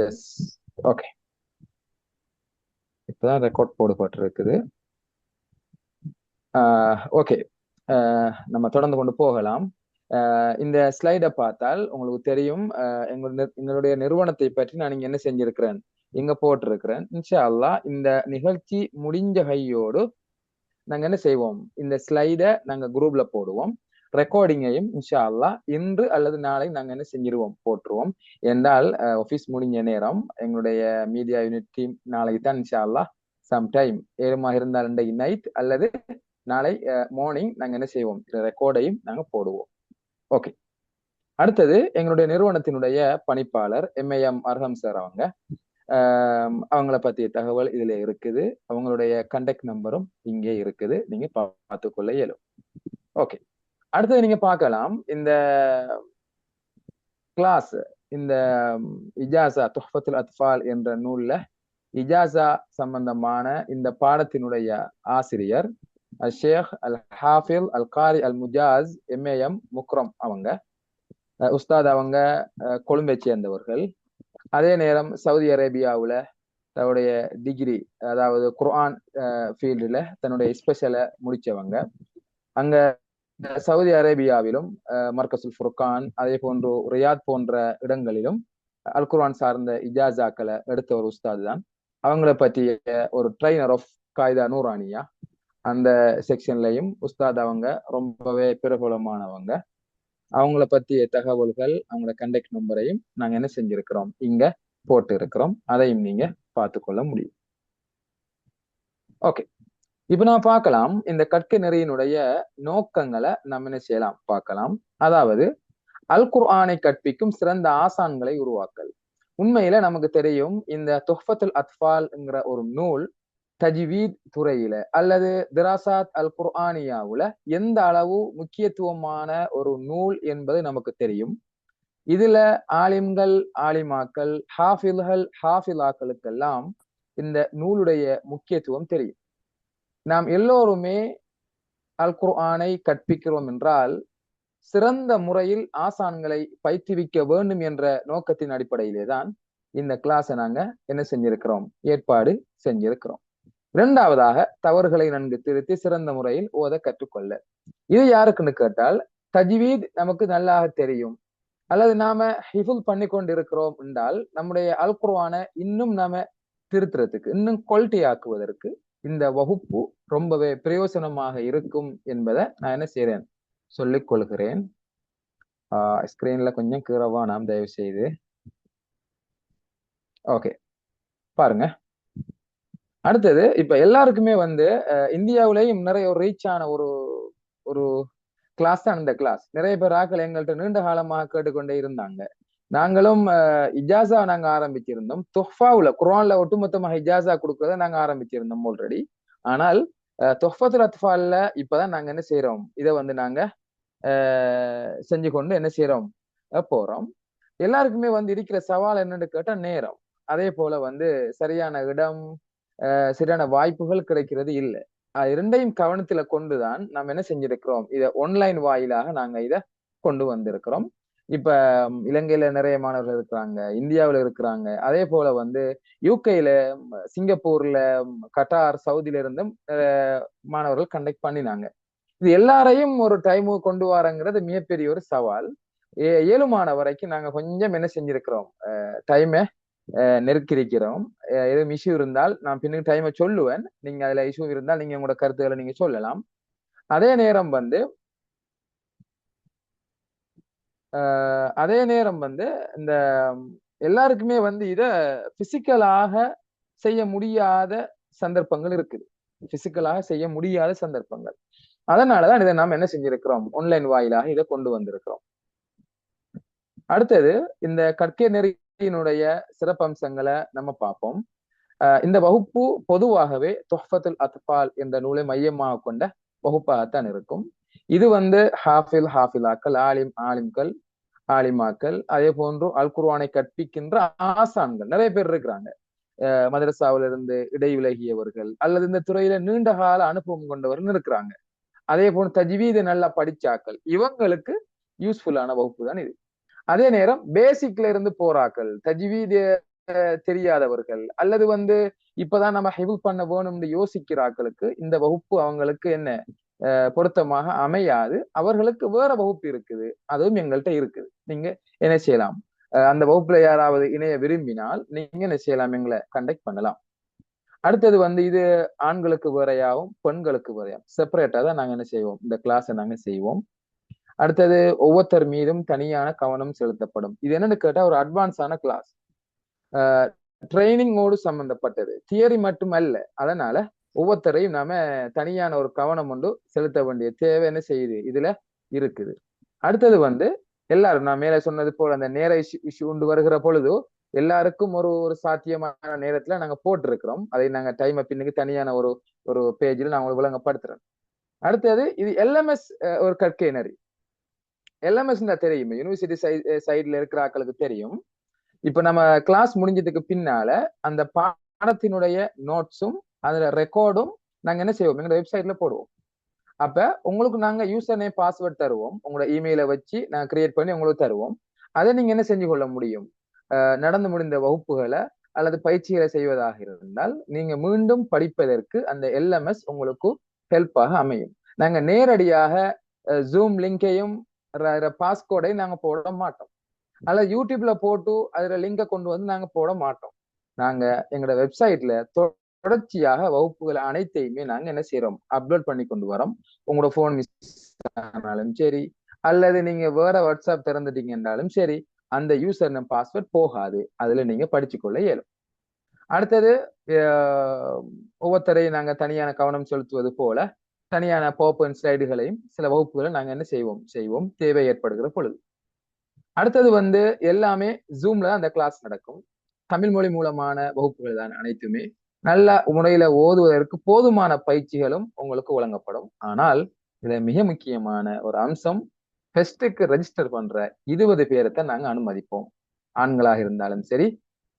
S. Okay, இப்பதான் record போடப்பட்டிருக்குது. Okay, நம்ம தொடர்ந்து கொண்டு போகலாம். இந்த ஸ்லைடை பார்த்தால் உங்களுக்கு தெரியும், எங்களுடைய நிறுவனத்தை பற்றி நான் இங்க என்ன செஞ்சிருக்கிறேன், இங்க போட்டிருக்கிறேன். இன்ஷா அல்லாஹ் இந்த நிகழ்ச்சி முடிஞ்ச கையோடு நாங்க என்ன செய்வோம், இந்த ஸ்லைடை நாங்க குரூப்ல போடுவோம். ரெக்கார்டிங்கையும் இன்ஷா அல்லாஹ் இன்று அல்லது நாளை நாங்க என்ன செஞ்சிருவோம், போட்டுருவோம். என்றால் ஆபீஸ் முடிஞ்ச நேரம் எங்களுடைய மீடியா யூனிட் டீம் நாளைக்கு தான் இன்ஷா அல்லாஹ் சம்டைம் ஏழுமாக இருந்தால் இன்றைக்கு நைட் அல்லது நாளை மார்னிங் நாங்க என்ன செய்வோம், ரெக்கார்டையும் நாங்க போடுவோம். ஓகே, அடுத்தது எங்களுடைய நிறுவனத்தினுடைய பணிப்பாளர் எம்ஏஎம் அர்ஹம் சார் அவங்கள பத்திய தகவல் இதுல இருக்குது. அவங்களுடைய கண்டக்ட் நம்பரும் இங்கே இருக்குது, நீங்க பார்த்துக்கொள்ள இயலும். ஓகே, அடுத்தது நீங்க பார்க்கலாம் இந்த கிளாஸ், இந்த இஜாசா துஹ்ஃபத்துல் அத்ஃபால் என்ற நூல்ல இஜாசா சம்பந்தமான இந்த பாடத்தினுடைய ஆசிரியர் ஷேக் அல் ஹாஃபில் அல் காரி அல் முஜாஸ் எம்ஏஎம் முக்ரம் உஸ்தாத். அவங்க கொழும்பை சேர்ந்தவர்கள். அதே நேரம் சவுதி அரேபியாவுல தன்னுடைய டிகிரி, அதாவது குர்ஆன் ஃபீல்டுல தன்னுடைய ஸ்பெஷலை முடிச்சவங்க. அங்க சவுதி அரேபியாவிலும் மர்கசுல் ஃபுர்கான், அதே போன்று ரியாத் போன்ற இடங்களிலும் அல் குர்ஆன் சார்ந்த இஜாசாக்களை எடுத்த ஒரு உஸ்தாது தான். அவங்கள பற்றிய ஒரு ட்ரைனர் ஆஃப் காய்தா நூரானியா அந்த செக்ஷன்லையும் உஸ்தாத் அவங்க ரொம்பவே பிரபலமானவங்க. அவங்கள பற்றிய தகவல்கள், அவங்களோட கண்டக்ட் நம்பரையும் நாங்க என்ன செஞ்சிருக்கிறோம், இங்க போட்டு இருக்கிறோம். அதையும் நீங்க பார்த்துக்கொள்ள முடியும். ஓகே, இப்ப நான் பார்க்கலாம் இந்த கற்கை நெறியினுடைய நோக்கங்களை நம்ம என்ன செய்யலாம் பார்க்கலாம். அதாவது அல் குர்ஆனை கற்பிக்கும் சிறந்த ஆசான்களை உருவாக்கல். உண்மையில நமக்கு தெரியும், இந்த துஹ்ஃபத்துல் அத்ஃபால்ங்கிற ஒரு நூல் தஜ்வீத் துறையில அல்லது திராசாத் அல் குர்ஆனியாவுல எந்த அளவு முக்கியத்துவமான ஒரு நூல் என்பது நமக்கு தெரியும். இதுல ஆலிம்கள், ஆலிமாக்கள், ஹாஃபில்கள், ஹாஃபிலாக்களுக்கெல்லாம் இந்த நூலுடைய முக்கியத்துவம் தெரியும். நாம் எல்லோருமே அல் குர்ஆனை கற்பிக்கிறோம் என்றால் சிறந்த முறையில் ஆசான்களை பயிற்றுவிக்க வேண்டும் என்ற நோக்கத்தின் அடிப்படையிலே தான் இந்த கிளாஸை நாங்க என்ன செஞ்சிருக்கிறோம், ஏற்பாடு செஞ்சிருக்கிறோம். இரண்டாவதாக தவறுகளை நன்கு திருத்தி சிறந்த முறையில் ஓத கற்றுக்கொள்ள. இது யாருக்குன்னு கேட்டால், தஜ்வீத் நமக்கு நல்லாக தெரியும் அல்லது நாம ஹிஃபுல் பண்ணி கொண்டு இருக்கிறோம் என்றால் நம்முடைய அல் குர்ஆனை இன்னும் நாம திருத்துறதுக்கு, இன்னும் குவாலிட்டி ஆக்குவதற்கு இந்த வகுப்பு ரொம்பவே பிரயோசனமாக இருக்கும் என்பதை நான் என்ன செய்யறேன், சொல்லிக் கொள்கிறேன். ஸ்கிரீன்ல கொஞ்சம் கீறவா நாம் தயவு செய்து. ஓகே, பாருங்க. அடுத்தது இப்ப எல்லாருக்குமே இந்தியாவிலேயும் நிறைய ஒரு ரீச் ஆன ஒரு ஒரு கிளாஸ் தான் இந்த கிளாஸ். நிறைய பேர் ஆக்கள் எங்கள்கிட்ட நீண்ட காலமாக கேட்டுக்கொண்டே இருந்தாங்க. நாங்களும் இஜாசா நாங்க ஆரம்பிச்சிருந்தோம். துஹ்ஃபாவுல குர்ஆன்ல ஒட்டுமொத்தமாக இஜாசா கொடுக்கறத நாங்க ஆரம்பிச்சிருந்தோம் ஆல்ரெடி. ஆனால் துஹ்ஃபத்துல் அத்ஃபால்ல இப்பதான் நாங்க என்ன செய்யறோம், இதை நாங்க செஞ்சு கொண்டு என்ன செய்யறோம் போறோம். எல்லாருக்குமே இருக்கிற சவால் என்னன்னு கேட்டா நேரம். அதே போல சரியான இடம், சரியான வாய்ப்புகள் கிடைக்கிறது இல்லை. இரண்டையும் கவனத்துல கொண்டுதான் நம்ம என்ன செஞ்சிருக்கிறோம், இதை ஆன்லைன் வாயிலாக நாங்க இதை கொண்டு வந்திருக்கிறோம். இப்ப இலங்கையில நிறைய மாணவர்கள் இருக்கிறாங்க, இந்தியாவில இருக்கிறாங்க. அதே போல யூகேல, சிங்கப்பூர்ல, கட்டார், சவுதியில இருந்தும் மாணவர்கள் கண்டக்ட் பண்ணினாங்க. இது எல்லாரையும் ஒரு டைமு கொண்டு வரங்கிறது மிகப்பெரிய ஒரு சவால். இயலுமான வரைக்கும் நாங்க கொஞ்சம் என்ன செஞ்சிருக்கிறோம், டைமை நெருக்கிருக்கிறோம். எதுவும் இஷ்யூ இருந்தால் நான் பின்னுக்கு டைமை சொல்லுவேன். நீங்க அதுல இஷ்யூ இருந்தால் நீங்க உங்களோட கருத்துக்களை நீங்க சொல்லலாம். அதே நேரம் இந்த எல்லாருக்குமே இத பிசிக்கலாக செய்ய முடியாத சந்தர்ப்பங்கள் இருக்குது. பிசிக்கலாக செய்ய முடியாத சந்தர்ப்பங்கள். அதனாலதான் இதை நாம் என்ன செஞ்சிருக்கிறோம், ஆன்லைன் வாயிலாக இதை கொண்டு வந்திருக்கிறோம். அடுத்தது இந்த கற்கை நெறியினுடைய சிறப்பம்சங்களை நம்ம பார்ப்போம். இந்த வகுப்பு பொதுவாகவே துஹ்ஃபத்துல் அத்ஃபால் என்ற நூலை மையமாக கொண்ட வகுப்பாகத்தான் இருக்கும். இது ஹாஃபில், ஹாஃபிலாக்கள், ஆலிம்கள், ஆலிமாக்கள், அதே போன்று அல் குர்ஆனை கற்பிக்கின்ற ஆசான்கள் நிறைய பேர் இருக்கிறாங்க. மதரசாவில இருந்து இடைவிலகியவர்கள் அல்லது இந்த துறையில நீண்ட கால அனுபவம் கொண்டவர்கள் இருக்கிறாங்க. அதே போன்று தஜ்வீதை நல்லா படிச்சாக்கள், இவங்களுக்கு யூஸ்ஃபுல்லான வகுப்பு தான் இது. அதே நேரம் பேசிக்ல இருந்து போறாக்கள், தஜ்வீத தெரியாதவர்கள் அல்லது இப்பதான் நம்ம ஹெவு பண்ண வேணும்னு யோசிக்கிற ஆட்களுக்கு இந்த வகுப்பு அவங்களுக்கு என்ன பொருத்தமாக அமையாது. அவர்களுக்கு வேற வகுப்பு இருக்குது, அதுவும் எங்கள்கிட்ட இருக்குது. நீங்க என்ன செய்யலாம், அந்த வகுப்புல யாராவது இணைய விரும்பினால் நீங்க என்ன செய்யலாம், எங்களை கண்டக்ட் பண்ணலாம். அடுத்தது இது ஆண்களுக்கு வேறையாகவும் பெண்களுக்கு வேறையாகும் செப்பரேட்டா தான் நாங்க என்ன செய்வோம், இந்த கிளாஸை நாங்க செய்வோம். அடுத்தது ஒவ்வொருத்தர் மீதும் தனியான கவனம் செலுத்தப்படும். இது என்னன்னு கேட்டா ஒரு அட்வான்ஸான கிளாஸ், ட்ரைனிங்கோடு சம்பந்தப்பட்டது, தியரி மட்டும் அல்ல. அதனால ஒவ்வொருத்தரையும் நாம தனியான ஒரு கவனம் கொண்டு செலுத்த வேண்டிய தேவை என்ன செய்யுது இதுல இருக்குது. அடுத்தது எல்லாரும் நான் மேல சொன்னது போல அந்த நேர இஷ்யூ கொண்டு வருகிற பொழுது எல்லாருக்கும் ஒரு ஒரு சாத்தியமான நேரத்துல நாங்க போட்டிருக்கிறோம். அதை நாங்க டைம் பின்னுக்கு தனியான ஒரு ஒரு பேஜில் நான் உங்களுக்கு விளங்கப்படுத்துறேன். அடுத்தது இது எல்எம்எஸ் ஒரு கற்கை நெறி. எல்எம்எஸ் தெரியும், யூனிவர்சிட்டி சைட்ல இருக்கிற ஆட்களுக்கு தெரியும். இப்ப நம்ம கிளாஸ் முடிஞ்சதுக்கு பின்னால அந்த பாடத்தினுடைய நோட்ஸும் அதுல ரெக்கார்டும் நாங்க என்ன செய்வோம், எங்க வெப்சைட்ல போடுவோம். அப்ப உங்களுக்கு நாங்க யூசர் நேம் பாஸ்வேர்ட் தருவோம், உங்களோட இமெயிலை வச்சு நாங்க கிரியேட் பண்ணி உங்களுக்கு தருவோம். அதை நீங்க என்ன செஞ்சு கொள்ள முடியும், நடந்து முடிந்த வகுப்புகளை அல்லது பயிற்சிகளை செய்வதாக இருந்தால் நீங்க மீண்டும் படிப்பதற்கு அந்த எல்எம்எஸ் உங்களுக்கு ஹெல்ப்பாக அமையும். நாங்க நேரடியாக ஜூம் லிங்கையும் பாஸ்கோடையும் நாங்க போட மாட்டோம், அல்லது யூடியூப்ல போட்டு அதுல லிங்கை கொண்டு நாங்க போட மாட்டோம். நாங்க எங்களோட வெப்சைட்ல தொடர்ச்சியாக வகுப்புகளை அனைத்தையுமே நாங்க என்ன செய்யறோம், அப்லோட் பண்ணி கொண்டு வரோம். உங்களோட போன் மிஸ் ஆனாலும் சரி, அல்லது நீங்க வேற வாட்ஸ்அப் திறந்துட்டீங்க என்றாலும் சரி, அந்த யூசர் நேம் பாஸ்வேர்ட் போகாது, அதுல நீங்க படிச்சுக்கொள்ள இயலும். அடுத்தது ஒவ்வொருத்தரையும் நாங்க தனியான கவனம் செலுத்துவது போல தனியான பவர்பாயிண்ட் ஸ்லைடுகளையும் சில வகுப்புகளை நாங்க என்ன செய்வோம் தேவை ஏற்படுகிற பொழுது. அடுத்தது எல்லாமே ஜூம்ல அந்த கிளாஸ் நடக்கும். தமிழ் மொழி மூலமான வகுப்புகள் தான் அனைத்துமே. நல்ல முறையில ஓதுவதற்கு போதுமான பயிற்சிகளும் உங்களுக்கு வழங்கப்படும். ஆனால் இதுல மிக முக்கியமான ஒரு அம்சம், ஃபெஸ்டுக்கு ரெஜிஸ்டர் பண்ற 20 பேரை நாங்க அனுமதிப்போம். ஆண்களாக இருந்தாலும் சரி,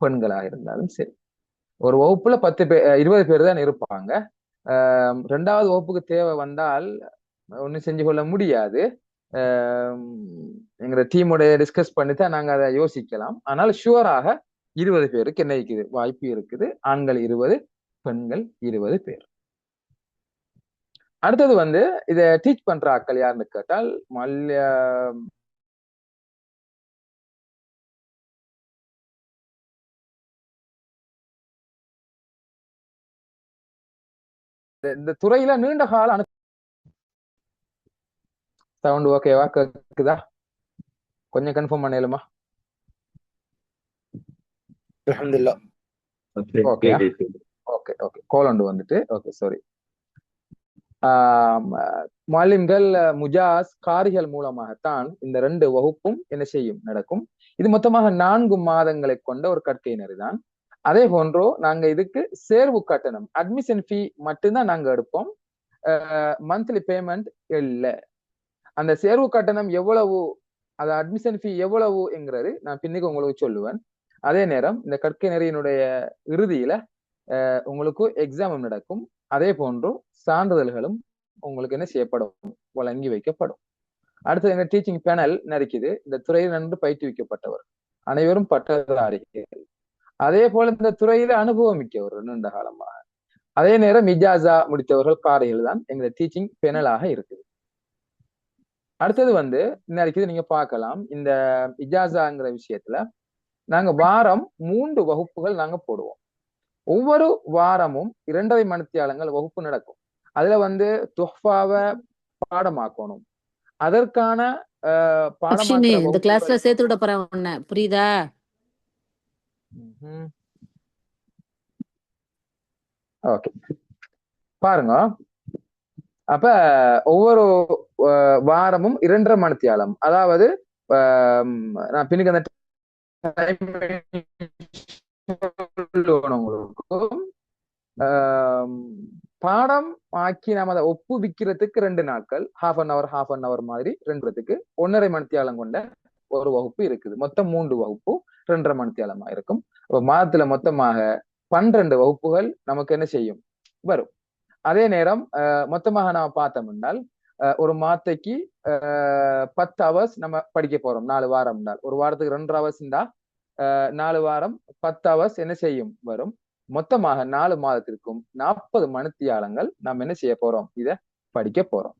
பெண்களாக இருந்தாலும் சரி. ஒரு வகுப்புல 20 பேர் தான் இருப்பாங்க. 2வது வகுப்புக்கு தேவை வந்தால் ஒன்னும் செஞ்சு கொள்ள முடியாது. எங்க டீமோட டிஸ்கஸ் பண்ணித்தான் நாங்க அதை யோசிக்கலாம். ஆனால் ஷுவராக 20 பேருக்கு என்ன இருக்குது, வாய்ப்பு இருக்குது. ஆண்கள் 20, பெண்கள் 20 பேர். அடுத்தது இத டீச் பண்ற ஆட்கள் யாருன்னு கேட்டால் இந்த துறையில நீண்ட கால சவுண்ட் ஓகேவா, கேக்குதா? கொஞ்சம் கன்ஃபார்ம் பண்ணலுமா? அல்ஹம்துலில்லாஹ். ஓகே ஓகே ஓகே கோலண்டு வந்துட்டு ஓகே சாரி. மாலிம்கள் முஜாஸ் காரிகள் மூலமாகத்தான் இந்த 2 வகுப்பும் என்ன செய்யும், நடக்கும். இது மொத்தமாக 4 மாதங்களை கொண்ட ஒரு கற்கை நெறிதான். அதே போன்றோ நாங்க இதுக்கு சேர்வு கட்டணம், அட்மிஷன் ஃபீ மட்டும்தான் நாங்க எடுப்போம். மந்த்லி பேமெண்ட் இல்லை. அந்த சேர்வு கட்டணம் எவ்வளவு, அது அட்மிஷன் ஃபீ எவ்வளவு என்கிறது நான் பின்னுக்கு உங்களுக்கு சொல்லுவேன். அதே நேரம் இந்த கற்கை நெறியினுடைய இறுதியில உங்களுக்கு எக்ஸாமும் நடக்கும். அதே போன்று சான்றிதழ்களும் உங்களுக்கு என்ன செய்யப்படும், வழங்கி வைக்கப்படும். அடுத்தது எங்க டீச்சிங் பேனல் நடிக்குது. இந்த துறையில் நன்கு பயிற்றுவிக்கப்பட்டவர், அனைவரும் பட்டதாரிகள். அதே போல இந்த துறையில அனுபவம் மிக்கவர் நீண்ட காலமாக. அதே நேரம் இஜாசா முடித்தவர்கள் காரைகள் தான் எங்க டீச்சிங் பேனலாக இருக்குது. அடுத்தது நடிக்குது, நீங்க பார்க்கலாம். இந்த இஜாசாங்கிற விஷயத்துல நாங்க வாரம் 3 வகுப்புகள் நாங்க போடுவோம். ஒவ்வொரு வாரமும் 2.5 மணித்தியாலங்கள் வகுப்பு நடக்கும். அதுல துஹ்ஃபாவை பாடமாக்கணும். அதற்கான இந்த கிளாஸ்ல சேர்த்து விட போறேன், புரியுதா? ஓகே பாருங்க. அப்ப ஒவ்வொரு வாரமும் 2.5 மணித்தியாலம், அதாவது நான் பின்னுக்கு அந்த பாடம் ஆக்கி நாம அதை ஒப்புவிக்கிறதுக்கு 2 நாட்கள், ஹாஃப் அன் அவர் மாதிரி 2க்கு 1.5 மணித்தியாலம் கொண்ட ஒரு வகுப்பு இருக்குது. மொத்தம் 3 வகுப்பு 2.5 மணித்தியாலமா இருக்கும். மாதத்துல மொத்தமாக 12 வகுப்புகள் நமக்கு என்ன செய்யும், வரும். அதே நேரம் மொத்தமாக நாம பார்த்தோம் என்றால் ஒரு மாத்தைக்கு 10 ஹவர்ஸ் நம்ம படிக்க போறோம். 4 வாரம் என்றால் ஒரு வாரத்துக்கு 2 ஹவர்ஸ் இருந்தா 4 வாரம் 10 hours என்ன செய்யும் வரும். மொத்தமாக 4 மாதத்திற்கும் 40 மணித்தியாலங்கள் நாம் என்ன செய்ய போறோம், இத படிக்க போறோம்.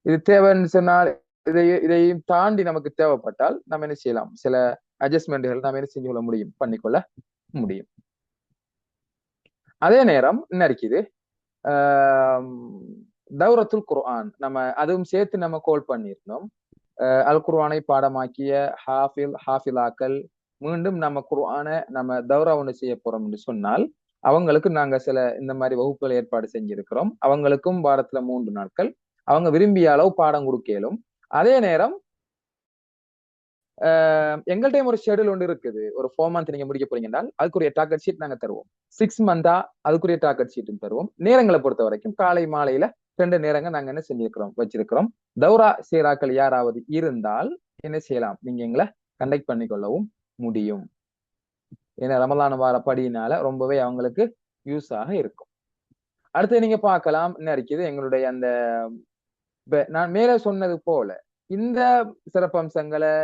இது தேவைன்னு சொன்னால் இதையும் தாண்டி நமக்கு தேவைப்பட்டால் நம்ம என்ன செய்யலாம், சில அட்ஜஸ்ட்மெண்ட்கள் நாம் என்ன செஞ்சு கொள்ள முடியும், பண்ணிக்கொள்ள முடியும். அதே நேரம் என்ன இருக்குது, தௌரத்துல் குர்ஆன் நம்ம அதுவும் சேர்த்து நம்ம கோல் பண்ணியிருந்தோம். அல் குர்ஆனை பாடமாக்கிய ஹாஃபிலாக்கள் மீண்டும் நம்ம குர்ஆனை நம்ம தௌரா ஒன்று செய்ய போறோம் என்று சொன்னால் அவங்களுக்கு நாங்க சில இந்த மாதிரி வகுப்புகள் ஏற்பாடு செஞ்சிருக்கிறோம். அவங்களுக்கும் வாரத்துல 3 நாட்கள் அவங்க விரும்பிய அளவு பாடம் கொடுக்கலும். அதே நேரம் எங்கள்கிட்ட ஒரு ஷெடியூல் ஒன்று இருக்குது. ஒரு 4 month நீங்க முடிக்க போறீங்கன்னா அதுக்குரிய டார்கெட் ஷீட் நாங்க தருவோம். 6 month அதுக்குரிய டார்கெட் ஷீட்டும் தருவோம். நேரங்களை பொறுத்த வரைக்கும் காலை மாலையில 2 நேரங்கள் நாங்க என்ன செஞ்சிருக்கிறோம், வச்சிருக்கிறோம். தௌரா சீராக்கள் யாராவது இருந்தால் என்ன செய்யலாம், நீங்க எங்களை கண்டக்ட் பண்ணிக்கொள்ளவும் முடியும். ஏன்னா ரமலான் வார படியினால ரொம்பவே அவங்களுக்கு யூஸ் ஆக இருக்கும். அடுத்து நீங்க பார்க்கலாம் என்ன இருக்குது, எங்களுடைய அந்த நான் மேல சொன்னது போல இந்த சிறப்பம்சங்களை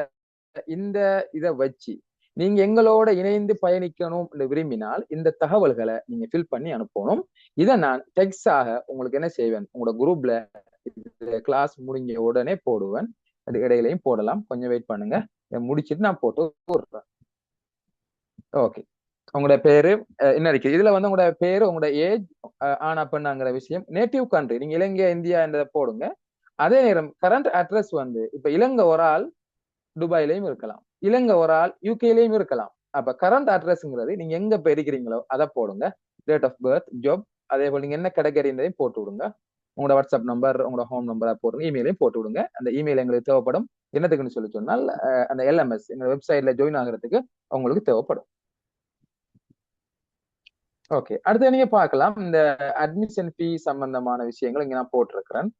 இந்த இதை வச்சு நீங்க எங்களோட இணைந்து பயணிக்கணும் என்று விரும்பினால் இந்த தகவல்களை நீங்க ஃபில் பண்ணி அனுப்பணும். இதை நான் டெக்ஸ்டாக உங்களுக்கு என்ன செய்வேன், உங்களோட குரூப்ல கிளாஸ் முடிஞ்ச உடனே போடுவேன். அது இடையிலையும் போடலாம், கொஞ்சம் வெயிட் பண்ணுங்க, முடிச்சிட்டு நான் போட்டு போடுறேன். ஓகே, உங்களோட பேரு என்ன இருக்கு இதுல வந்து உங்களோட பேரு, உங்களோட ஏஜ், ஆனா பெண்ணாங்கிற விஷயம், நேட்டிவ் கண்ட்ரி நீங்க இலங்கை இந்தியா என்றதை போடுங்க. அதே நேரம் கரண்ட் அட்ரஸ் வந்து இப்ப இலங்கை ஒரு ஆள் துபாயிலையும் இருக்கலாம், இலங்கை ஒரு ஆள் யூகேலையும் இருக்கலாம். அப்ப கரண்ட் அட்ரஸ்ங்கிறது நீங்க எங்க போய் இருக்கிறீங்களோ அதை போடுங்க. டேட் ஆஃப் பர்த், ஜாப், அதே போல நீங்க என்ன கேட்டகரின்றதையும் போட்டு விடுங்க. உங்களோட வாட்ஸ்அப் நம்பர், உங்களோட ஹோம் நம்பரா போடுங்க. இமெயிலையும் போட்டு விடுங்க. அந்த இமெயில் எங்களுக்கு தேவைப்படும். என்னத்துக்குன்னு சொல்லி சொன்னால் அந்த LMS எங்க வெப்சைட்ல ஜாயின் ஆகிறதுக்கு உங்களுக்கு தேவைப்படும். ஓகே, அடுத்து நீங்க பார்க்கலாம் இந்த அட்மிஷன் ஃபீ சம்பந்தமான விஷயங்கள் இங்க நான் போட்டிருக்கிறேன்.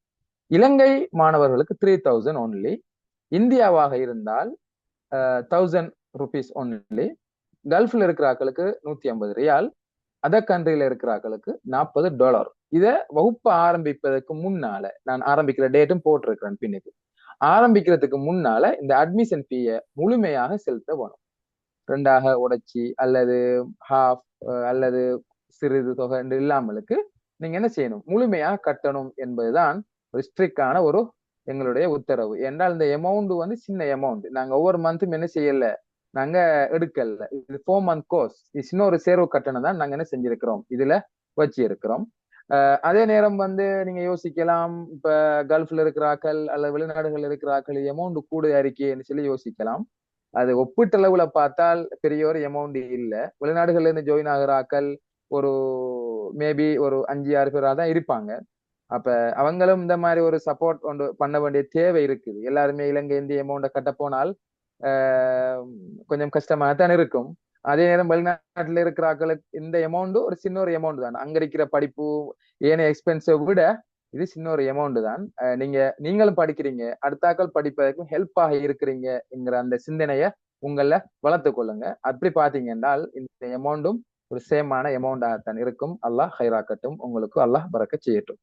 இலங்கை மாணவர்களுக்கு 3000 ஒன்லி. இந்தியாவாக இருந்தால் 1000 rupees ஒன்லி. கல்ஃப்ல இருக்கிற ஆக்களுக்கு 150 ரியால். அதர் கண்ட்ரில இருக்கிற ஆக்களுக்கு $40. இத வகுப்பு ஆரம்பிப்பதற்கு முன்னால நான் ஆரம்பிக்கிற டேட்டும் போட்டிருக்கிறேன். பின்னுக்கு ஆரம்பிக்கிறதுக்கு முன்னால இந்த அட்மிஷன் ஃபீயை முழுமையாக செலுத்த வேணும். 2ஆக உடைச்சி அல்லது ஹாஃப் அல்லது சிறிது தொகை என்று இல்லாமலுக்கு நீங்க என்ன செய்யணும், முழுமையாக கட்டணும் என்பதுதான் ஒரு ஸ்ட்ரிக்டான ஒரு எங்களுடைய உத்தரவு. என்றால் இந்த அமௌண்ட் வந்து சின்ன அமௌண்ட், நாங்க ஒவ்வொரு மந்த்தும் என்ன செய்யல, நாங்க எடுக்கல. இது 4 month கோர்ஸ். இது சின்ன ஒரு சேர்வு கட்டணம் தான் நாங்க என்ன செஞ்சிருக்கிறோம், இதுல வச்சு இருக்கிறோம். அதே நேரம் வந்து நீங்க யோசிக்கலாம், இப்ப கல்ஃப்ல இருக்கிறாக்கள் அல்லது வெளிநாடுகள் இருக்கிறாக்கள் அமௌண்ட் கூட அறிக்கைன்னு சொல்லி யோசிக்கலாம். அது ஒப்பீட்டளவுல பார்த்தால் பெரிய ஒரு அமௌண்ட் இல்ல. வெளிநாடுகள்ல இருந்து ஜாயின் ஆகிறாக்கள் ஒரு மேபி ஒரு 5-6 பேரா தான் இருப்பாங்க. அப்ப அவங்களும் இந்த மாதிரி ஒரு சப்போர்ட் ஒன்று பண்ண வேண்டிய தேவை இருக்குது. எல்லாருமே இலங்கை இந்திய அமௌண்ட்டை கட்ட போனால் கொஞ்சம் கஷ்டமாகத்தான் இருக்கும். அதே நேரம் வெளிநாட்டுல இருக்கிற ஆக்களுக்கு இந்த அமௌண்ட் ஒரு சின்ன ஒரு அமௌண்ட் தான். அங்க இருக்கிற படிப்பு ஏனைய எக்ஸ்பென்ஸை விட இது சின்ன ஒரு அமௌண்ட் தான். நீங்களும் படிக்கிறீங்க, அடுத்தாக்கள் படிப்பதற்கும் ஹெல்ப்பாக இருக்கிறீங்க என்கிற அந்த சிந்தனைய உங்கள வளர்த்து கொள்ளுங்க. அப்படி பாத்தீங்க என்றால் இந்த அமௌண்டும் ஒரு சேமான அமௌண்டாகத்தான் இருக்கும். அல்லாஹ் ஹைராக்கட்டும், உங்களுக்கு அல்லாஹ் பறக்க செய்யட்டும்.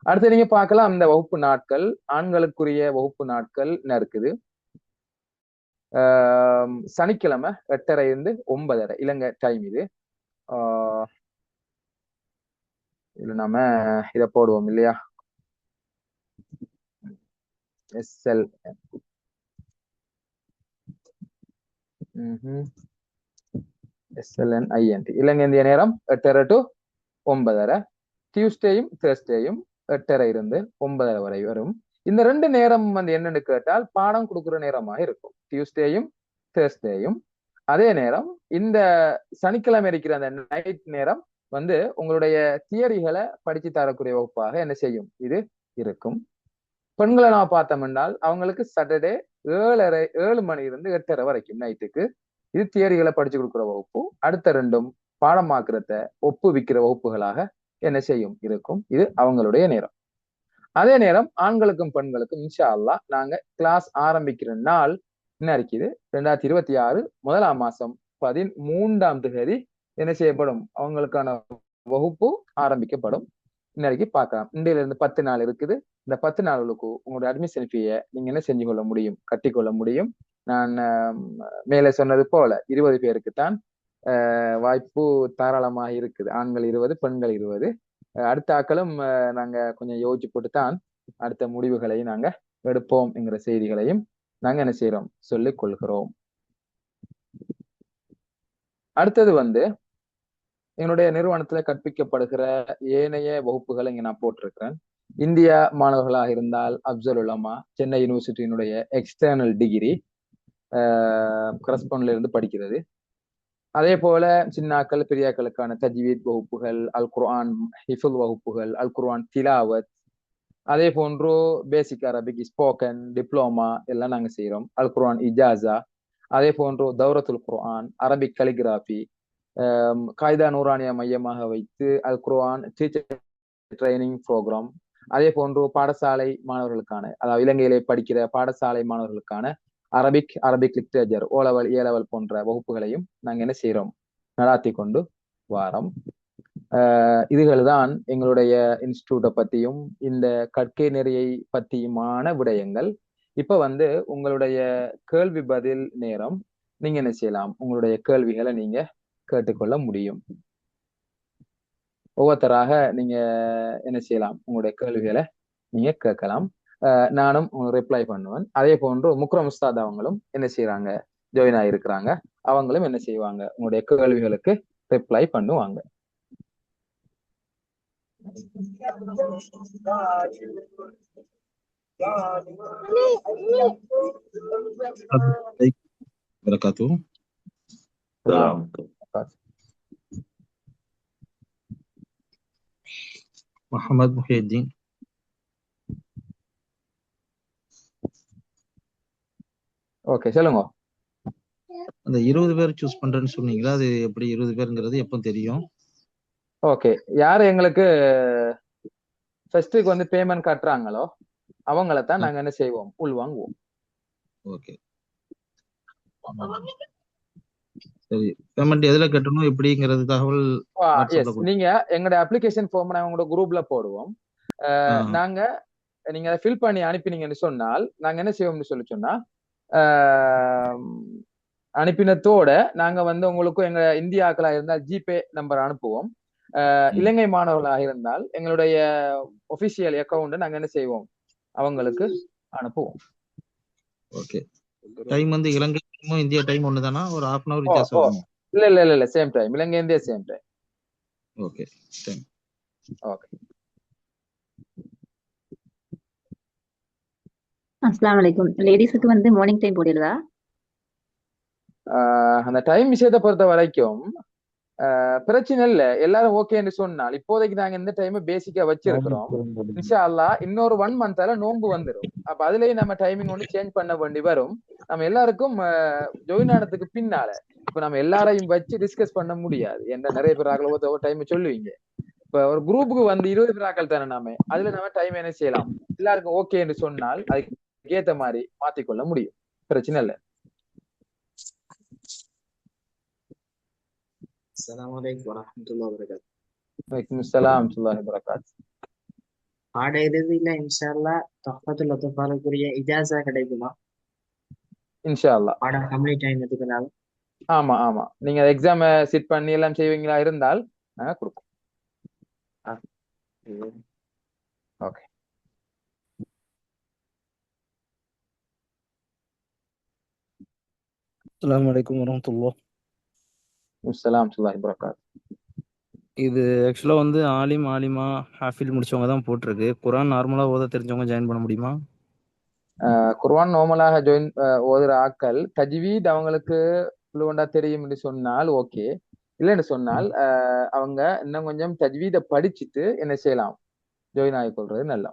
அடுத்து நீங்க பார்க்கலாம் அந்த வகுப்பு நாட்கள். ஆண்களுக்குரிய வகுப்பு நாட்கள் என்ன இருக்குது, சனிக்கிழமை 8:30 இருந்து 9:30 இலங்கை டைம். இது இதுல நாம இத போடுவோம் இல்லையா, SLNINT இலங்கை இந்திய நேரம் 8:30 to 9:30. டியூஸ்டேயும் தேர்ஸ்டேயும் 8:30 இருந்து 9:30 வரை வரும். இந்த 2 நேரம் வந்து என்னன்னு கேட்டால் பாடம் கொடுக்குற நேரமாக இருக்கும், டியூஸ்டேயும் தேர்ஸ்டேயும். அதே நேரம் இந்த சனிக்கிழமை இருக்கிற அந்த நைட் நேரம் வந்து உங்களுடைய தியரிகளை படிச்சு தரக்கூடிய வகுப்பாக என்ன செய்யும், இது இருக்கும். பெண்களை நான் பார்த்தோம் என்றால் அவங்களுக்கு சாட்டர்டே 7 மணி இருந்து 8:30 வரைக்கும் நைட்டுக்கு இது தியரிகளை படிச்சு கொடுக்குற வகுப்பு. அடுத்த 2ம் பாடமாக்குறத ஒப்புவிக்கிற வகுப்புகளாக என்ன செய்யும் இருக்கும். இது அவங்களுடைய நேரம். அதே நேரம் ஆண்களுக்கும் பெண்களுக்கும் இன்ஷா அல்லாஹ் நாங்க கிளாஸ் ஆரம்பிக்கிற நாள் என்ன இருக்குது, 2026 1ஆம் மாசம் 13ஆம் தேதி என்ன செய்யப்படும், அவங்களுக்கான வகுப்பு ஆரம்பிக்கப்படும். இன்னைக்கு பார்க்கலாம். இன்றையில இருந்து 10 நாள் இருக்குது. இந்த 10 நாளுக்கு உங்களுடைய அட்மிஷன் ஃபீயை நீங்க என்ன செஞ்சு கொள்ள முடியும், கட்டிக்கொள்ள முடியும். நான் மேலே சொன்னது போல 20 பேருக்குத்தான் வாய்ப்பு தாராளமாக இருக்குது. ஆண்கள் 20, பெண்கள் 20. அடுத்த ஆக்களும் நாங்க கொஞ்சம் யோசிச்சு போட்டுத்தான் அடுத்த முடிவுகளை நாங்க எடுப்போம் என்கிற செய்திகளையும் நாங்க என்ன செய்யறோம், சொல்லிக் கொள்கிறோம். அடுத்தது என்னுடைய நிறுவனத்துல கற்பிக்கப்படுகிற ஏனைய வகுப்புகளை இங்க நான் போட்டிருக்கிறேன். இந்தியா மாணவர்களாக இருந்தால் அப்சல் உலமா, சென்னை யூனிவர்சிட்டியினுடைய எக்ஸ்டர்னல் டிகிரி கரஸ்பாண்ட்ல இருந்து படிக்கிறது. அதே போல சின்னாக்கள் பெரியாக்களுக்கான தஜ்வீத் வகுப்புகள், அல் குர்ஆன் ஹிஃபுல் வகுப்புகள், அல் குர்ஆன் திலாவத், அதே போன்று பேசிக் அரபிக் ஸ்போக்கன் டிப்ளோமா எல்லாம் நாங்க செய்யறோம். அல் குர்ஆன் இஜாசா, அதே போன்று தௌரத்துல் குர்ஆன், அரபிக் கலிகிராஃபி, காய்தா நூரானியா மையமாக வைத்து அல் குர்ஆன் டீச்சர் ட்ரைனிங் ப்ரோக்ராம், அதே போன்று பாடசாலை மாணவர்களுக்கான, அதாவது இலங்கையிலே படிக்கிற பாடசாலை மாணவர்களுக்கான அரபிக் லிட்ரேச்சர் ஓலெவல் ஏலெவல் போன்ற வகுப்புகளையும் நாங்க என்ன செய்யறோம், நடாத்தி கொண்டு வாரம். இதுகள் தான் எங்களுடைய இன்ஸ்டிடியூட்டை பத்தியும் இந்த கற்கை நெறியை பத்தியுமான விடயங்கள். இப்ப உங்களுடைய கேள்வி பதில் நேரம். நீங்க என்ன செய்யலாம், உங்களுடைய கேள்விகளை நீங்க கேட்டுக்கொள்ள முடியும். ஒவ்வொருத்தராக நீங்க என்ன செய்யலாம், உங்களுடைய கேள்விகளை நீங்க கேட்கலாம். நானும் ரிப்ளை பண்ணுவேன். அதே போன்று முக்ரம் உஸ்தாத் அவங்களும் என்ன செய்யறாங்க, ஜாயின் ஆயிருக்கிறாங்க. அவங்களும் என்ன செய்வாங்க, உங்களுடைய கேள்விகளுக்கு ரிப்ளை பண்ணுவாங்க. முஹம்மது முஹியுத்தீன். ஓகே, சொல்லுங்க. அந்த 20 பேர் சூஸ் பண்றேன்னு சொன்னீங்களா, அது எப்படி 20 பேருங்கிறது எப்போ தெரியும்? ஓகே, யாரு எங்களுக்கு ஃபர்ஸ்ட்டுக்கு பேமெண்ட் கட்டுறாங்களோ அவங்கள தான் நாங்க என்ன செய்வோம், உள்வாங்குவோம். ஓகே, சரி. பேமெண்ட் எதுல கட்டணும் எப்படிங்கிறது தகவல் நீங்க எங்களோட அப்ளிகேஷன் ஃபார்ம் நாங்க உங்களோட குரூப்ல போடுவோம். நாங்க நீங்க அதை ஃபில் பண்ணி அனுப்பினீங்கன்னு சொன்னால் நாங்க என்ன செய்வோம்னு சொன்னா, அனுப்பினத்தோட நாங்க உங்களுக்கு எங்க இந்தியாக்களா இருந்தால் ஜிபே நம்பர் அனுப்புவோம். இலங்கை மாணவர்களாக இருந்தால் எங்களுடைய ஒபிஷியல் அக்கௌண்ட் நாங்க என்ன செய்வோம், அவங்களுக்கு அனுப்புவோம். ஓகே, டைம் இலங்கை டைமும் இந்தியா டைம் ஒண்ணுதானா, ஒரு half an hour வித்தியாசம் வருமா? இல்ல same time, Ilangai India same time. Okay, time. Okay. அஸ்ஸலாமு அலைக்கும். லேடிஸ்க்கு மார்னிங் டைம் போடுறதா? அந்த டைம் விஷயத்தை பொறுத்த வரைக்கும் பிரச்சனை இல்ல, எல்லாரும் ஓகேன்னு சொன்னால் இப்போதைக்கு நாங்க இந்த டைம் பேசிக்கா வச்சிருக்கிறோம். இன்ஷா அல்லாஹ் இன்னொரு 1 மந்த்தால நோன்பு வந்துடும். அப்ப அதுலயே நம்ம டைமிங் சேஞ்ச் பண்ண வேண்டி வரும். நம்ம எல்லாருக்கும் ஜாயின் ஆனதுக்கு பின்னால இப்ப நம்ம எல்லாரையும் வச்சு டிஸ்கஸ் பண்ண முடியாது. ஏன்னா நிறைய பேர் ஆகல ஒரு டைம் சொல்லுவீங்க. இப்ப ஒரு குரூப்புக்கு 20 பேர் ஆக்கள் தானே, நாம அதுல நம்ம டைம் என்ன செய்யலாம், எல்லாருக்கும் ஓகேன்னு சொன்னால் அதுக்கு ஏத்த மாதிரி மாத்திக்கொள்ள முடியும். பிரச்சனை இல்ல. அஸ்ஸலாமு அலைக்கும் வரஹ்மத்துல்லாஹி வபரகாத்துஹு. வலைக்கும் ஸலாம் வரஹ்மத்துல்லாஹி வபரகாத்துஹு. பாட இறுதியில இன்ஷா அல்லாஹ் தஹ்ஃபத்துல் லதீஃபாலுக்குரிய இஜாஸா கிடைக்குமா? இன்ஷா அல்லாஹ். பாடம் கம்ப்ளீட் ஆயினதுக்குனால. ஆமா ஆமா, நீங்க எக்ஸாம் சிட் பண்ணி எல்லாம் செய்வீங்களா இருந்தால் நாங்க கொடுப்போம். ஓகே. அஸ்ஸலாமு அலைக்கும் வரஹ்மத்துல்லாஹ். ஸலாம் வரஹ்மத்துல்லாஹி வபரகாத்துஹு. இது ஆக்சுவலா ஆலிம் ஆலிமா ஹாஃபில் முடிச்சவங்க தான் போட்டிருக்கு. குர்ஆன் நார்மலா ஓத தெரிஞ்சவங்க ஜாயின் பண்ண முடியுமா? குர்ஆன் நார்மலாக ஜாயின் ஓதுற ஆட்கள் தஜ்வீத் அவங்களுக்கு ஃப்ளூவண்டா தெரியும் என்று சொன்னால் ஓகே, இல்லைன்னு சொன்னால் அவங்க இன்னும் கொஞ்சம் தஜ்வீதை படிச்சுட்டு என்ன செய்யலாம், ஜாயின் ஆகிக்கொள்றது நல்லா.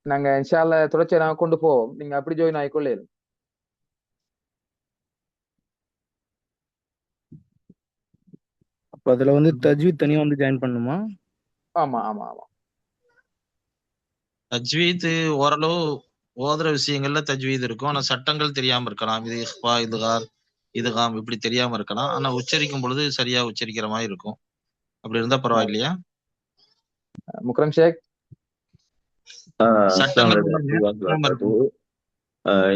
நாங்க இன்ஷா அல்லாஹ் தொடர்ச்சியா நாங்க கொண்டு போவோம், நீங்க அப்படி ஜாயின் ஆகிக்கொள்ளேன். அப்ப அதுல தஜ்வீத் தனியா ஜாயின் பண்ணுமா? ஆமா ஆமா ஆமா. தஜ்வீத் ஓரளவு ஓதுற விஷயங்கள்ல தஜ்வீத் இருக்கும், ஆனா சட்டங்கள் தெரியாம இருக்கலாம். இது இஹ்ஃபா, இதுகார், இதுகாம் இப்படி தெரியாம இருக்கலாம். ஆனா உச்சரிக்கும் பொழுது சரியா உச்சரிக்கிற மாதிரி இருக்கும். அப்படி இருந்தா பரவாயில்லையா? முக்ரம் ஷேக். அஸ்ஸலாமு சட்டங்கள் அலைக்கும் முழுமையா வரஹ்மத்துல்லாஹி தெரியாம வபரகாத்துஹு. இருக்கும்.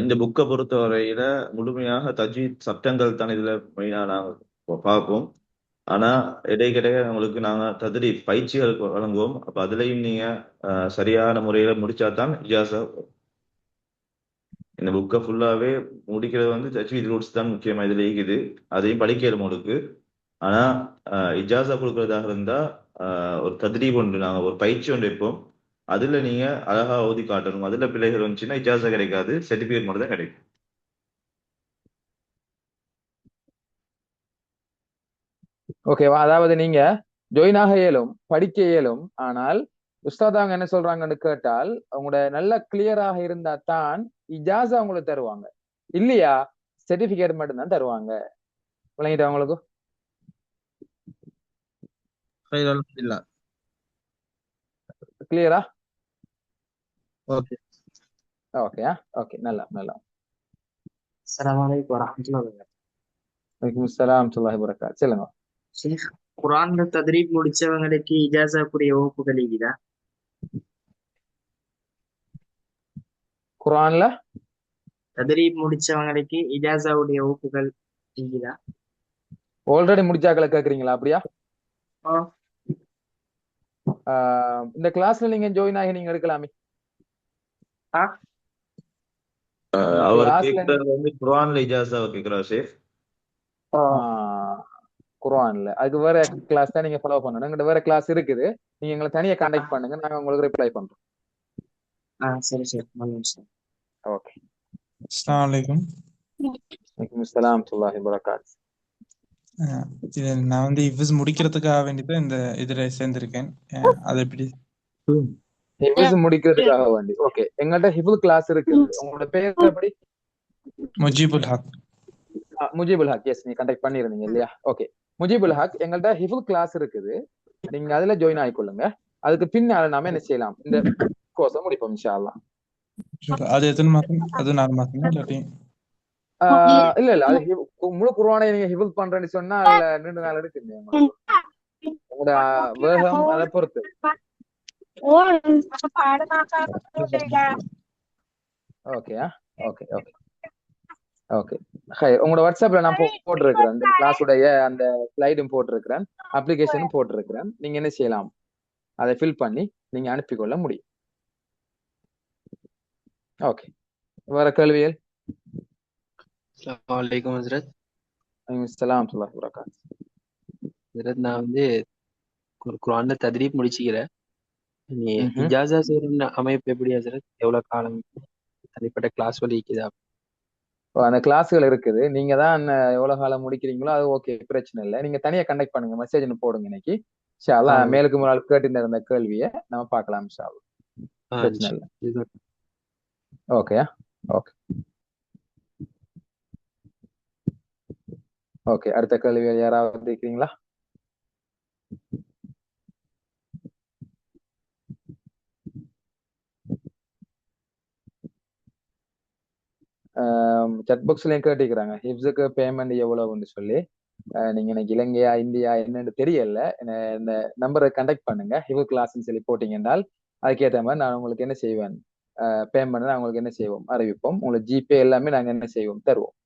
இந்த புக்கை பொறுத்தவரையில முழுமையாக தஜ்வீத் சட்டங்கள் தான் இதுல மெயினா நாங்க பார்ப்போம். ஆனா இடைக்கிடையே உங்களுக்கு நாங்க பயிற்சிகள் வழங்குவோம். அப்ப அதுலயும் நீங்க சரியான முறையில முடிச்சாதான் இஜாசா. இந்த புக்கை ஃபுல்லாவே முடிக்கிறது வந்து தஜ்வீத் ரூட்ஸ் தான் முக்கியமா இதுல இருக்குது. அதையும் படிக்கணும் உங்களுக்கு. ஆனா இஜாசா கொடுக்கறதாக இருந்தா ஒரு தத்ரீப் ஒன்று நாங்க ஒரு பயிற்சி ஒன்று வைப்போம். அதுல நீங்க அழகா ஓதி காட்டணும். அதுல பிள்ளைகள் வந்துச்சுன்னா இஜாசா கிடைக்காது, சர்டிபிகேட் மட்டும் தான் கிடைக்கும். ஓகேவா? அதாவது நீங்க ஜாயின் ஆக இயலும், படிக்க இயலும். ஆனால் உஸ்தாத் அவங்க என்ன சொல்றாங்கன்னு கேட்டால், உங்களோட நல்ல கிளியராக இருந்தா தான் இஜாசா உங்களுக்கு தருவாங்க. இல்லையா சர்டிபிகேட் மட்டும்தான் தருவாங்க. விளங்கிட்டா உங்களுக்கு? ஹைர் அல்ஹம்துலில்லாஹ். கிளியரா? ஓகே. ஓகேயா? ஓகே, நல்லா நல்லா. அஸ்ஸலாமு அலைக்கும் வரஹ்மத்துல்லாஹி வபரகாத்துஹு. வலைக்கும் அஸ்ஸலாம் வரஹ்மத்துல்லாஹி வபரகாத்துஹு. சொல்லுங்க. ஷேக், குர்ஆன்ல தத்ரீப் முடிச்சவங்களுக்கு இஜாசாக்குரிய வகுப்புகள் இருக்குதா? குர்ஆன்ல தத்ரீப் முடிச்சவங்களுக்கு இஜாசாவுடைய வகுப்புகள் இருக்குதா? ஆல்ரெடி முடிச்சாக்களை கேக்குறீங்களா? அப்படியா? ஆ, இந்த கிளாஸ்ல நீங்க ஜாயின் ஆகி நீங்க எடுக்கலாமே. ஆ, இந்த அவர் கிளாஸ்ல கேட்கறது வந்து குர்ஆன்ல இஜாசா கேட்கிறார் ஷேஃப். ஆ. குர்ஆன்ல அதுக்கு வேற கிளாஸ் தான் நீங்க ஃபாலோ பண்ணணும். எங்கிட்ட வேற கிளாஸ் இருக்குது. நீங்க எங்களை தனியா கான்டாக்ட் பண்ணுங்க, நாங்க உங்களுக்கு ரிப்ளை பண்றோம். சரி சரி, நல்ல விஷயம். ஓகே. அஸ்ஸலாமு அலைக்கும். வலைக்கும் அஸ்ஸலாம் வரஹ்மத்துல்லாஹி வபரகாத்துஹு. இது நான் வந்து இவ்விஸ் முடிக்கிறதுக்காக வேண்டிதான் இந்த இதுல சேர்ந்திருக்கேன். அது எப்படி? ஹிஃப்ஸ் முடிக்கிறதுக்காக வேண்டி. ஓகே, எங்கள்ட்ட ஹிஃப்ஸ் கிளாஸ் இருக்குது. உங்களோட பேர் எப்படி? முஜீபுல் ஹக். முஜீபுல் ஹக். எஸ், நீங்க கான்டாக்ட் பண்ணிருந்தீங்க இல்லையா? ஓகே, முஜீபுல் ஹக், எங்கள்ட்ட ஹிஃப்ஸ் கிளாஸ் இருக்குது. நீங்க அதுல ஜாயின் ஆகிக்கொள்ளுங்க. அதுக்கு பின்னால நாம என்ன செய்யலாம், இந்த கோர்ஸை முடிப்போம் இன்ஷா அல்லாஹ். அது எத்தனை மாசம்? அது 4 மாசமா இல்லாட்டி? இல்ல இல்ல, அது முழு குர்ஆனை நீங்க ஹிஃப்ஸ் பண்றேன்னு சொன்னா அதுல 2 நாள் எடுக்குங்க. உங்களோட வேகம் அதை பொறுத்து. ஓகேயா? Okay okay okay. உங்களோட வாட்ஸ்அப்ல நான் போட்டிருக்கிறேன். இந்த கிளாஸுடைய அந்த ஸ்லைடும் போட்டிருக்கிறேன், அப்ளிகேஷனும் போட்டிருக்கிறேன். நீங்க என்ன செய்யலாம், அதை ஃபில் பண்ணி நீங்க அனுப்பிக்கொள்ள முடியும். ஓகே, வேற கேள்விகள்? அஸ்ஸலாமு அலைக்கும் ஹஸ்ரத். அஸ்ஸலாம் வரஹ்மத்துல்லாஹி வபரகாத்துஹு. ஹஸ்ரத், நான் வந்து குர்ஆன்ல தத்ரீப் முடிச்சுக்கிறேன். நீ ம்ஹும். இஜாசா செய்யற அமைப்பு எப்படி ஹஸ்ரத்? எவ்வளவு காலம் தனிப்பட்ட கிளாஸ் வலிக்குதா? அந்த கிளாஸ்கள் இருக்குது. நீங்க தான் எவ்வளவு காலம் முடிக்கிறீங்களோ அது ஓகே, பிரச்சனை இல்லை. நீங்க தனியா கண்டக்ட் பண்ணுங்க, மெசேஜ் போடுங்க. இன்னைக்கு இன்ஷா அல்லாஹ் மேலுக்கு முன்னாள் கேட்டு இருந்த கேள்வியை நம்ம பார்க்கலாம் இன்ஷா அல்லாஹ். பிரச்சனை இல்லை. ஓகேயா? Okay okay. அடுத்த கேள்விகள் யாராவது இருக்கிறீங்களா? சட் பாக்ஸ்லயும் கேட்டிருக்கிறாங்க ஹிப்ஸுக்கு பேமெண்ட் எவ்வளவுன்னு சொல்லி. நீங்க எனக்கு இலங்கையா இந்தியா என்னன்னு தெரியல. இந்த நம்பரை கண்டக்ட் பண்ணுங்க, ஹிவு கிளாஸ்ன்னு சொல்லி போட்டீங்க என்றால் அதுக்கேற்ற மாதிரி நான் உங்களுக்கு என்ன செய்வேன், பேமெண்ட் நான் உங்களுக்கு என்ன செய்வோம் அறிவிப்போம். உங்களுக்கு ஜிபே எல்லாமே நாங்க என்ன செய்வோம் தருவோம்.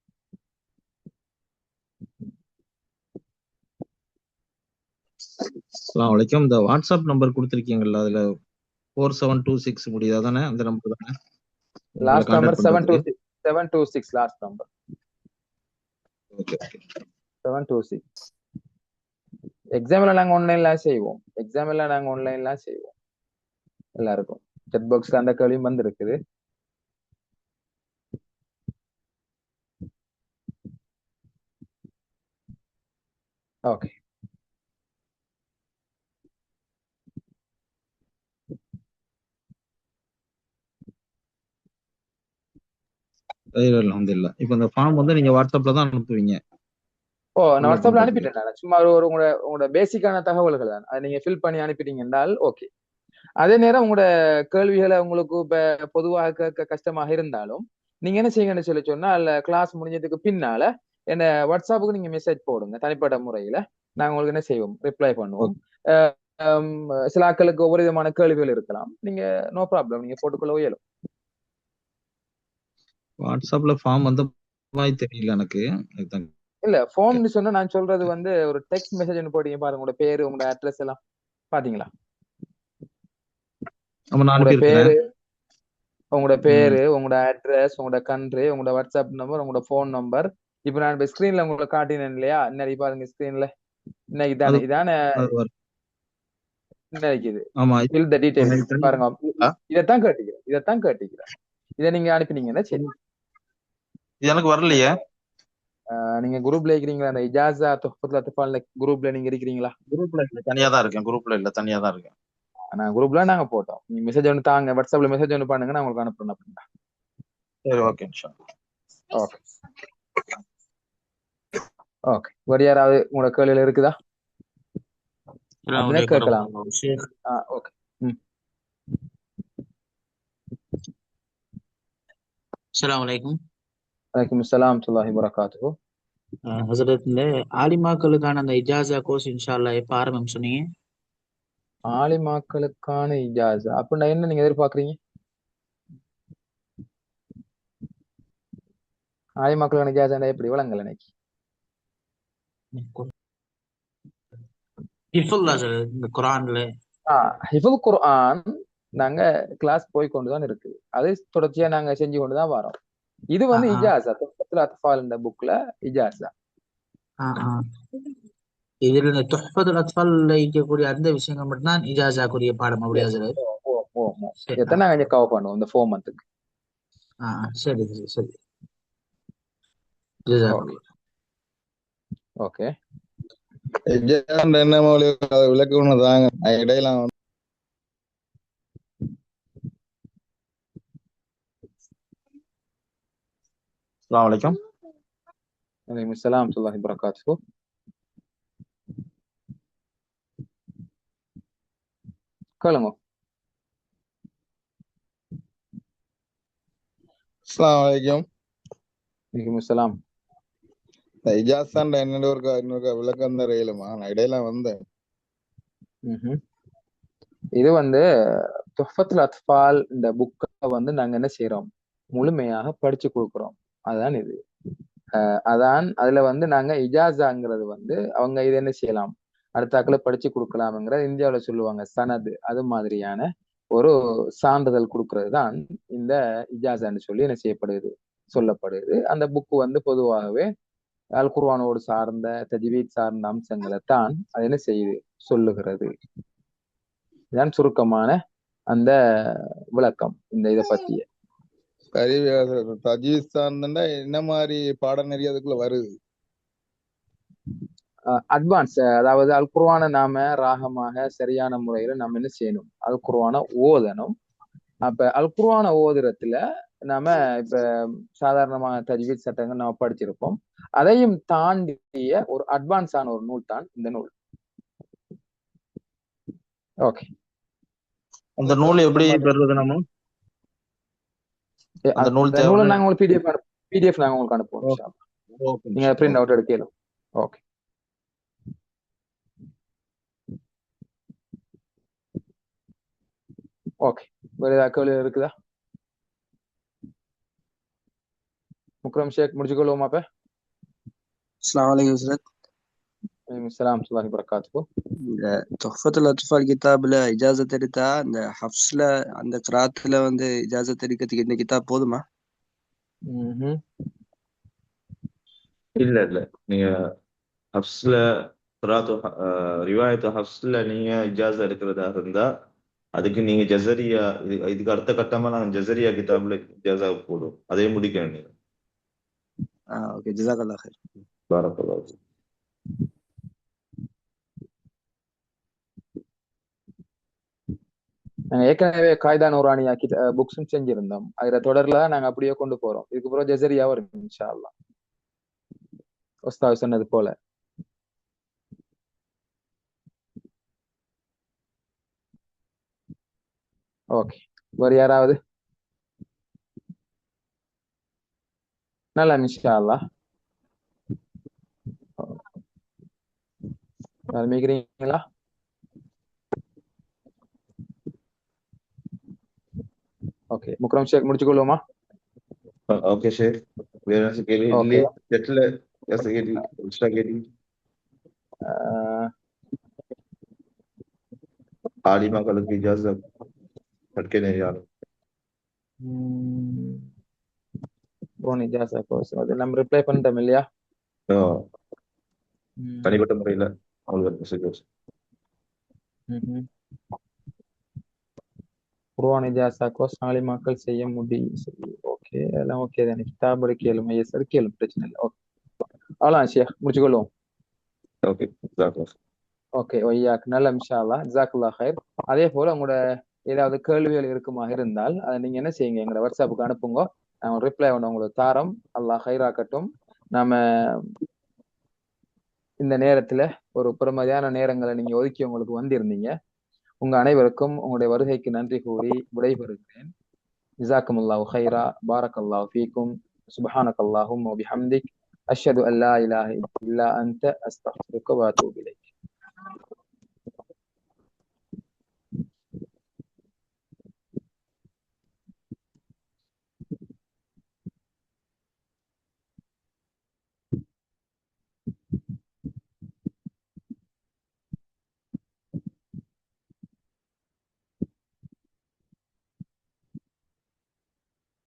அஸ்ஸலாமு அலைக்கும். இந்த வாட்ஸ்அப் நம்பர் கொடுத்துருக்கீங்கல்ல, அதுல 4726 முடியுதா தானே? அந்த நம்பர் தானே last number 726 last number. Okay okay. 726. எக்ஸாம்ல நாங்க ஆன்லைன்லாம் செய்வோம். எக்ஸாம்ல நாங்க ஆன்லைன்லாம் செய்வோம் எல்லாருக்கும். செட் பாக்ஸ்ல அந்த கேள்வியும் வந்து இருக்குது. ஓகே. அல்ஹம்துலில்லாஹ். இப்போ இந்த ஃபார்ம் வந்து நீங்க வாட்ஸ்அப்ல தான் அனுப்புவீங்க? நான் வாட்ஸ்அப்ல அனுப்பிட்டேன். நான் சும்மா ஒரு உங்களோட பேசிக்கான தகவல்கள் தான் அதை நீங்க ஃபில் பண்ணி அனுப்பிட்டீங்க என்றால் ஓகே. அதே நேரம் உங்களோட கேள்விகளை உங்களுக்கு இப்ப பொதுவாக கேட்க கஷ்டமாக இருந்தாலும் நீங்க என்ன செய்யுங்கன்னு சொல்லி சொன்னா, கிளாஸ் முடிஞ்சதுக்கு பின்னால என்ன வாட்ஸ்அப்புக்கு நீங்க மெசேஜ் போடுங்க தனிப்பட்ட முறையில. நாங்க உங்களுக்கு என்ன செய்வோம் ரிப்ளை பண்ணுவோம். சில ஆட்களுக்கு ஒவ்வொரு விதமான கேள்விகள் இருக்கலாம். நீங்க நோ ப்ராப்ளம், நீங்க போட்டுக்கொள்ள இயலும். வாட்ஸ்அப்ல ஃபார்ம் வந்த மாதிரி தெரியல எனக்கு. அதுதான் இல்ல கேட்டேன். ஃபார்ம்னு சொன்னா நான் சொல்றது வந்து ஒரு டெக்ஸ்ட் மெசேஜ் போட்டீங்க பாருங்க, உங்களோட பேரு உங்களோட அட்ரஸ் எல்லாம் பாத்தீங்களா? ஆமா, நான் உங்களோட அனுப்பியிருக்கிறேன். பேரு உங்களோட ம். பேரு உங்களோட அட்ரஸ் உங்களோட கண்ட்ரி உங்களோட வாட்ஸ்அப் நம்பர் உங்களோட ஃபோன் நம்பர். இப்ப நான் இப்ப ஸ்கிரீன்ல உங்களுக்கு காட்டினேன் இல்லையா? இன்னைக்கு பாருங்க ஸ்கிரீன்ல, இன்னைக்கு அது இதானே அது வரும். இன்னைக்கு இது ஆமா, ஃபில் த டீடைல்ஸ் எனக்கு தெரிஞ்சு பாருங்க. இதைத்தான் கேட்டுக்கிறேன். இதை நீங்க அனுப்பினீங்கன்னா சரி. இது எனக்கு வரலையே. நீங்க குரூப்ல இருக்கிறீங்களா? அந்த இஜாசா துஃபத்துல் அத்ஃபால் குரூப்ல நீங்க இருக்கிறீங்களா? குரூப்ல இல்ல, தனியா தான் இருக்கேன். குரூப்ல இல்ல, தனியா தான் இருக்கேன். நான் குரூப்ல நாங்க போட்டோம். நீங்க மெசேஜ் ஒன்று தாங்க, வாட்ஸ்அப்ல மெசேஜ் ஒன்று பண்ணுங்க, நான் உங்களுக்கு அனுப்புறேன் அப்படின்னா. சரி, ஓகே. Okay okay. வேற யாராவது உங்களோட கேள்வியில இருக்குதா? அப்படின்னா கேட்கலாம். ஓகே. அஸ்ஸலாமு அலைக்கும். வலைக்கும் அஸ்ஸலாம் வரஹ்மத்துல்லாஹி வபரகாத்துஹு. ஹசரத், இந்த ஆலிமாக்களுக்கான அந்த இஜாசா கோர்ஸ் இன்ஷா அல்லாஹ் எப்ப ஆரம்பம் சொன்னீங்க? ஆலிமாக்களுக்கான இஜாசா அப்படின்னா என்ன நீங்க எதிர்பார்க்கறீங்க? ஆலிமாக்களுக்கான இஜாசா எப்படி விளங்கல இன்னைக்கு? ஹிஃபுல் ஹசரத், இந்த குர்ஆன்ல ஹிஃபுல் குர்ஆன் நாங்க கிளாஸ் போய் கொண்டுதான் இருக்கு. அது தொடர்ச்சியா நாங்க செஞ்சு கொண்டுதான் வரோம். இது வந்து இஜாசா துஃபத்துல் அத்ஃபால் என்ற புக்ல இஜாசா. இதுல இந்த துஹ்ஃபத்துல் அத்ஃபால்ல இருக்கக்கூடிய அந்த விஷயங்கள் மட்டும்தான் இஜாசாக்குரிய பாடம் அப்படியா ஹசரத்? இதைத்தான் நாங்க இங்க கவர் பண்ணுவோம் இந்த 4 மந்த்துக்கு. சரி சரி. ஜஸாக்கல்லாஹ். ஓகே. என்ன விளக்கு ஒண்ணு தாங்க இடையில அஸ்ஸலாமு அலைக்கும். வலைக்கும் அஸ்ஸலாம் வரஹ்மத்துல்லாஹி வபரகாத்துஹு. கேளுங்க. அஸ்ஸலாமு அலைக்கும். வலைக்கும் அஸ்ஸலாம். இஜாசான் என்னோட இன்னொரு விளக்கம் தான் ரயிலுமா, நான் இடையில வந்தேன். இது வந்து துஹ்ஃபத்துல் அத்ஃபால் இந்த புக்கை வந்து நாங்க என்ன செய்யறோம், முழுமையாக படிச்சு கொடுக்குறோம். அதான் இது. அதான் அதுல வந்து நாங்க இஜாசாங்கிறது வந்து அவங்க இது என்ன செய்யலாம், அடுத்தாக்குல படிச்சு கொடுக்கலாம்ங்கிற இந்தியாவில சொல்லுவாங்க சனது, அது மாதிரியான ஒரு சான்றிதழ் கொடுக்கறது தான் இந்த இஜாசான்னு சொல்லி என்ன செய்யப்படுது, சொல்லப்படுது. அந்த புக்கு வந்து பொதுவாகவே அல் குர்ஆனோடு சார்ந்த தஜ்வீத் சார்ந்த அம்சங்களை தான் அது என்ன செய்யுது, சொல்லுகிறது. இதுதான் சுருக்கமான அந்த விளக்கம் இந்த இதை பத்திய. சரி, தஜ்வீத் சார்ந்தா என்ன மாதிரி பாடநெறி அதுக்குள்ள வருது? அட்வான்ஸ், அதாவது அல் குர்ஆனை நாம ராகமாக சரியான முறையில நம்ம என்ன செய்யணும், அல் குர்ஆனை ஓதணும். அப்ப அல் குர்ஆனை ஓதுறதுல நாம இப்ப சாதாரணமான தஜ்வீத் சட்டங்கள் நம்ம படிச்சிருப்போம். அதையும் தாண்டிய ஒரு அட்வான்ஸான ஒரு நூல் தான் இந்த நூல். ஓகே. அந்த நூல் எப்படி பெறுறது? நம்ம அந்த நூலை நாங்க உங்களுக்கு பிடிஎஃப் நாங்க உங்களுக்கு அனுப்புவோம். நீங்க பிரிண்ட் அவுட் எடுக்கலாம். ஓகே. ஓகே. வேற ஏதாவது கேள்வி இருக்குதா? முக்ரம் ஷேக் முடிச்சுக்கொள்வோமா? அப்ப அஸ்ஸலாமு அலைக்கும் ஹசரத். வலைக்கும் அஸ்ஸலாம் வரஹ்மத்துல்லாஹி வபரகாத்துஹு. இந்த துஹ்ஃபத்துல் அத்ஃபால் கிதாப்ல இஜாசத் எடுத்தா அந்த ஹஃப்ஸ்ல அந்த கிராத்துல வந்து இஜாசத் எடுக்கிறதுக்கு இந்த கிதாப் போதுமா? இல்ல நீங்க ஹப்ஸ்ல ரிவாயத்து ஹப்ஸ்ல நீங்க இஜாசா எடுக்கிறதா இருந்தா அதுக்கு நீங்க ஜஸரியா, இதுக்கு அடுத்த கட்டமா நாங்க ஜஸரியா கிதாப்ல இஜாசா போடும், அதே முடிக்க வேண்டியது. ஓகே, ஜஸாக்கல்லாஹ் கைர். பாரக்கல்லாஹு. நாங்க ஏற்கனவே காய்தா நூரானியா புக்ஸும் செஞ்சிருந்தோம். அதுல தொடர்ல நாங்க அப்படியே கொண்டு போறோம். இதுக்கு பிறகு ஜஸரியா வரும் இன்ஷா அல்லாஹ், உஸ்தாத் சொன்னது போல. ஓகே. வேற யாராவது? நல்லா இன்ஷா அல்லாஹ். ஆரம்பிக்கிறீங்களா? ஓகே முக்ரம் ஷேக் முடிச்சுக்கொள்ளுமா? ஓகே ஷேக். வேற ஏதாச்சும் கேள்வி ஓகே இல்லையே? செட்ல ஏதாச்சும் கேள்வி எக்ஸ்ட்ரா கேள்வி? ஆலிமாக்களுக்கு இஜாசா கற்கை நெறியாளர். இஜாசா கோர்ஸ் அது நம்ம ரிப்ளை பண்ணிட்டோம் இல்லையா? தனிப்பட்ட முறையில அவங்களுக்கு குர்ஆன் இஜாசா கோர்ஸ் ஆலிமாக்கள் செய்ய முடியும். ஓகே எல்லாம் ஓகே தானே? கிதாப் கேளும் ஐஎஸ்ஆர் கேளும் பிரச்சனை இல்லை. ஓகே அவ்வளோ ஷேக் முடிச்சுக்கொள்வோம். ஓகே ஓகே ஒய்யாக் நல்ல இன்ஷா அல்லாஹ் ஜஸாக்கல்லாஹ் ஹைர். அதே போல உங்களோட ஏதாவது கேள்விகள் இருக்குமா இருந்தால் அதை நீங்க என்ன செய்யுங்க, எங்களோட வாட்ஸ்அப்புக்கு அனுப்புங்க. நான் ரிப்ளை ஒன்று உங்களுக்கு தாரோம். அல்லாஹ் ஹைராக்கட்டும். நாம இந்த நேரத்துல ஒரு பெருமதியான நேரங்களை நீங்க ஒதுக்கி உங்களுக்கு வந்திருந்தீங்க. உங்க அனைவருக்கும் உங்களுடைய வருகைக்கு நன்றி கூறி விடைபெறுகிறேன். ஜஸாக்குமுல்லாஹு ஹைரா. பாரக்கல்லாஹு ஃபீக்கும். சுப்ஹானக்கல்லாஹும்ம வபிஹம்திக். அஷ்ஹது அல்லா இலாஹ இல்லா அன்த அஸ்தக்ஃபிருக்க வ அத்தூபு இலைக்.